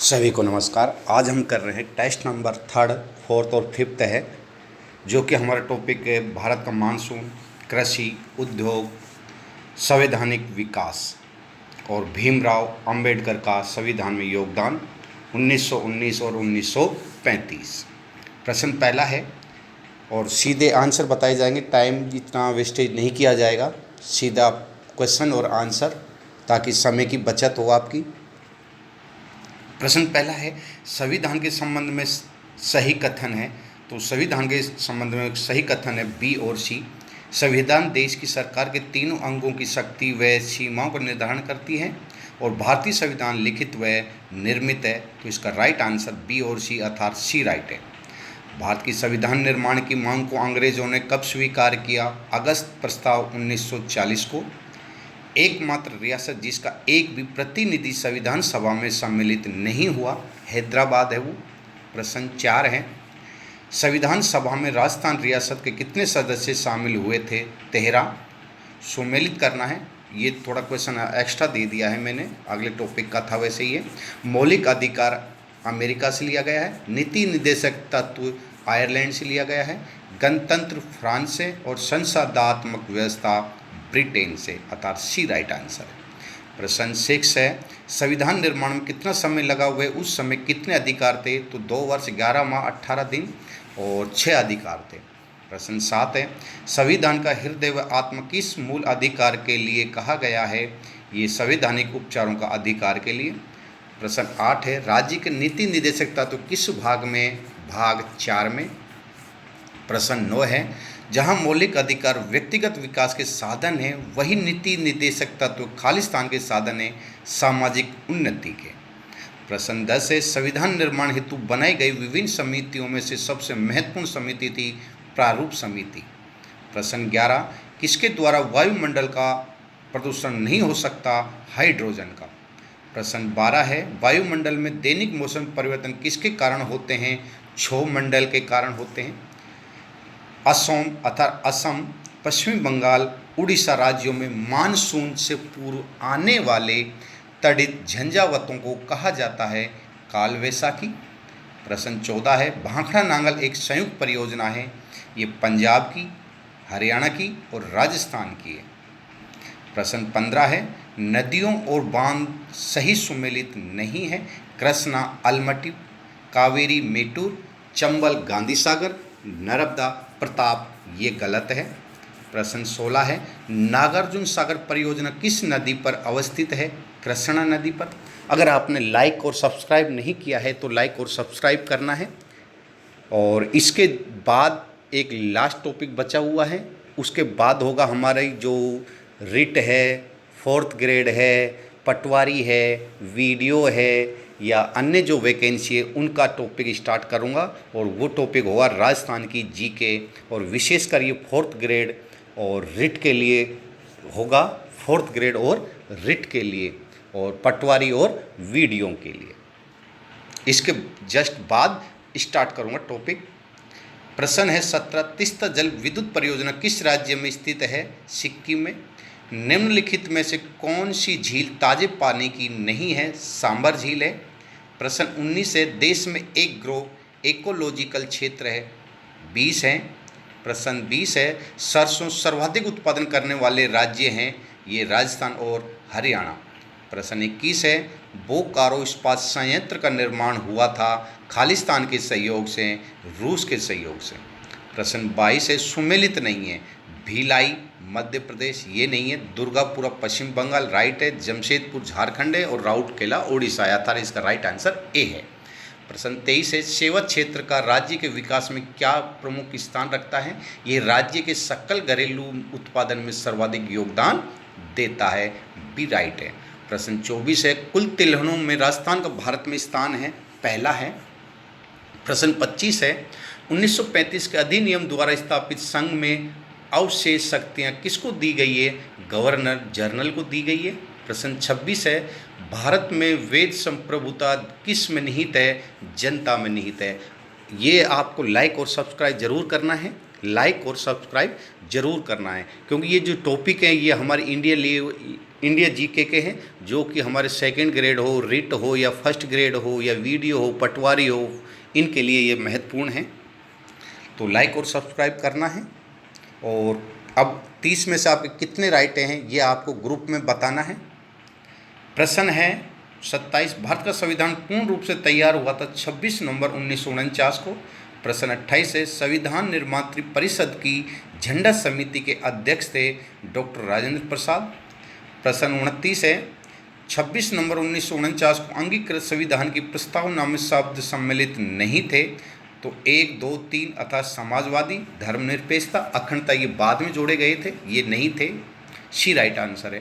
सभी को नमस्कार। आज हम कर रहे हैं टेस्ट नंबर 3, 4 और 5 है, जो कि हमारा टॉपिक है भारत का मानसून, कृषि, उद्योग, संवैधानिक विकास और भीमराव अंबेडकर का संविधान में योगदान 1919 और 1935। प्रश्न पहला है और सीधे आंसर बताए जाएंगे। टाइम इतना वेस्टेज नहीं किया जाएगा, सीधा क्वेश्चन और आंसर, ताकि समय की बचत हो आपकी। प्रश्न पहला है, संविधान के संबंध में सही कथन है। तो संविधान के संबंध में सही कथन है बी और सी। संविधान देश की सरकार के तीनों अंगों की शक्ति व सीमाओं का निर्धारण करती है और भारतीय संविधान लिखित व निर्मित है। तो इसका राइट आंसर बी और सी अर्थात सी राइट है। भारत की संविधान निर्माण की मांग को अंग्रेजों ने कब स्वीकार किया? अगस्त प्रस्ताव 1940 को। एकमात्र रियासत जिसका एक भी प्रतिनिधि संविधान सभा में सम्मिलित नहीं हुआ, हैदराबाद है वो। प्रश्न 4 है, संविधान सभा में राजस्थान रियासत के कितने सदस्य शामिल हुए थे? 13। सम्मिलित करना है, ये थोड़ा क्वेश्चन एक्स्ट्रा दे दिया है मैंने, अगले टॉपिक का था वैसे ही है। मौलिक अधिकार अमेरिका से लिया गया है। नीति निर्देशक तत्व आयरलैंड से लिया गया है। गणतंत्र फ्रांस से और संसदात्मक व्यवस्था ब्रिटेन से, अर्थात सी राइट आंसर है। प्रश्न 6 है, संविधान निर्माण में कितना समय लगा हुआ है? उस समय कितने अधिकार थे? तो 2 वर्ष 11 माह 18 दिन और 6 अधिकार थे। प्रश्न 7 है, संविधान का हृदय व आत्मा किस मूल अधिकार के लिए कहा गया है? ये संवैधानिक उपचारों का अधिकार के लिए। प्रश्न 8 है, राज्य के नीति निर्देशक तत्व किस भाग में? भाग 4 में। प्रश्न 9 है, जहां मौलिक अधिकार व्यक्तिगत विकास के साधन है, वही नीति निर्देशक तत्व खालिस्तान के साधन है सामाजिक उन्नति के। प्रश्न 10 है, संविधान निर्माण हेतु बनाई गई विभिन्न समितियों में से सबसे महत्वपूर्ण समिति थी प्रारूप समिति। प्रश्न 11, किसके द्वारा वायुमंडल का प्रदूषण नहीं हो सकता? हाइड्रोजन का। प्रश्न 12 है, वायुमंडल में दैनिक मौसम परिवर्तन किसके कारण होते हैं? क्षोभ मंडल के कारण होते हैं। असम अर्थात असम, पश्चिमी बंगाल, उड़ीसा राज्यों में मानसून से पूर्व आने वाले तड़ित झंझावतों को कहा जाता है कालवैसाखी। प्रश्न 14 है, भाखड़ा नांगल एक संयुक्त परियोजना है, ये पंजाब की, हरियाणा की और राजस्थान की है। प्रश्न 15 है, नदियों और बांध सही सुमेलित नहीं है। कृष्णा अलमटी, कावेरी मेटूर, चंबल गांधी सागर, नर्मदा प्रताप, ये गलत है। प्रश्न 16 है, नागार्जुन सागर परियोजना किस नदी पर अवस्थित है? कृष्णा नदी पर। अगर आपने लाइक और सब्सक्राइब नहीं किया है तो लाइक और सब्सक्राइब करना है। और इसके बाद एक लास्ट टॉपिक बचा हुआ है, उसके बाद होगा हमारी जो रिट है, 4th ग्रेड है, पटवारी है, वीडियो है या अन्य जो वैकेंसी है, उनका टॉपिक स्टार्ट करूंगा। और वो टॉपिक होगा राजस्थान की जीके, और विशेषकर ये 4th ग्रेड और रिट के लिए होगा, 4th ग्रेड और रिट के लिए, और पटवारी और वीडियो के लिए। इसके जस्ट बाद स्टार्ट करूंगा टॉपिक। प्रश्न है 17, तीस्ता जल विद्युत परियोजना किस राज्य में स्थित है? सिक्किम में। निम्नलिखित में से कौन सी झील ताजे पानी की नहीं है? सांबर झील है। प्रश्न 19 है, देश में एक ग्रोव इकोलॉजिकल क्षेत्र है? 20 है। प्रश्न 20 है, सरसों सर्वाधिक उत्पादन करने वाले राज्य हैं? ये राजस्थान और हरियाणा। प्रश्न 21 है, बोकारो इस्पात संयंत्र का निर्माण हुआ था खालिस्तान के सहयोग से, रूस के सहयोग से। प्रश्न 22 है, सुमेलित नहीं है, भिलाई मध्य प्रदेश, ये नहीं है। दुर्गापुरा पश्चिम बंगाल, राइट है। जमशेदपुर झारखंड है और राउरकेला उड़ीसा है, अर्थात इसका राइट आंसर ए है। प्रश्न 23 है, सेवा क्षेत्र का राज्य के विकास में क्या प्रमुख स्थान रखता है? ये राज्य के सकल घरेलू उत्पादन में सर्वाधिक योगदान देता है, बी राइट है। प्रश्न 24 है, कुल तिलहनों में राजस्थान का भारत में स्थान है? पहला है। प्रश्न 25 है, 1935 के अधिनियम द्वारा स्थापित संघ में अवशेष शक्तियाँ किसको दी गई है? गवर्नर जनरल को दी गई है। प्रश्न 26 है, भारत में वेद संप्रभुता किस में निहित है? जनता में निहित है। ये आपको लाइक और सब्सक्राइब जरूर करना है, लाइक और सब्सक्राइब जरूर करना है, क्योंकि ये जो टॉपिक है ये हमारे इंडियन इंडिया जीके के हैं, जो कि हमारे सेकंड ग्रेड हो, रिट हो या फर्स्ट ग्रेड हो या वीडियो हो, पटवारी हो, इनके लिए ये महत्वपूर्ण हैं। तो लाइक और सब्सक्राइब करना है। और अब 30 में से आपके कितने राइटें हैं ये आपको ग्रुप में बताना है। प्रश्न है 27, भारत का संविधान पूर्ण रूप से तैयार हुआ था 26 नवंबर 1949 को। प्रश्न 28 है, संविधान निर्मात्री परिषद की झंडा समिति के अध्यक्ष थे डॉक्टर राजेंद्र प्रसाद। प्रश्न 29 है, 26 नवंबर 1949 को अंगीकृत संविधान की प्रस्तावना में शब्द सम्मिलित नहीं थे। तो 1, 2, 3 अर्थात समाजवादी, धर्मनिरपेक्षता, अखंडता ये बाद में जोड़े गए थे, ये नहीं थे। सी राइट आंसर है।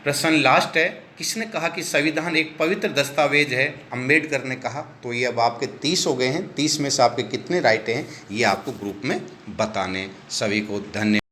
प्रश्न लास्ट है, किसने कहा कि संविधान एक पवित्र दस्तावेज है? अंबेडकर ने कहा। तो ये अब आपके 30 हो गए हैं। 30 में से आपके कितने राइट हैं ये आपको ग्रुप में बताने। सभी को धन्यवाद।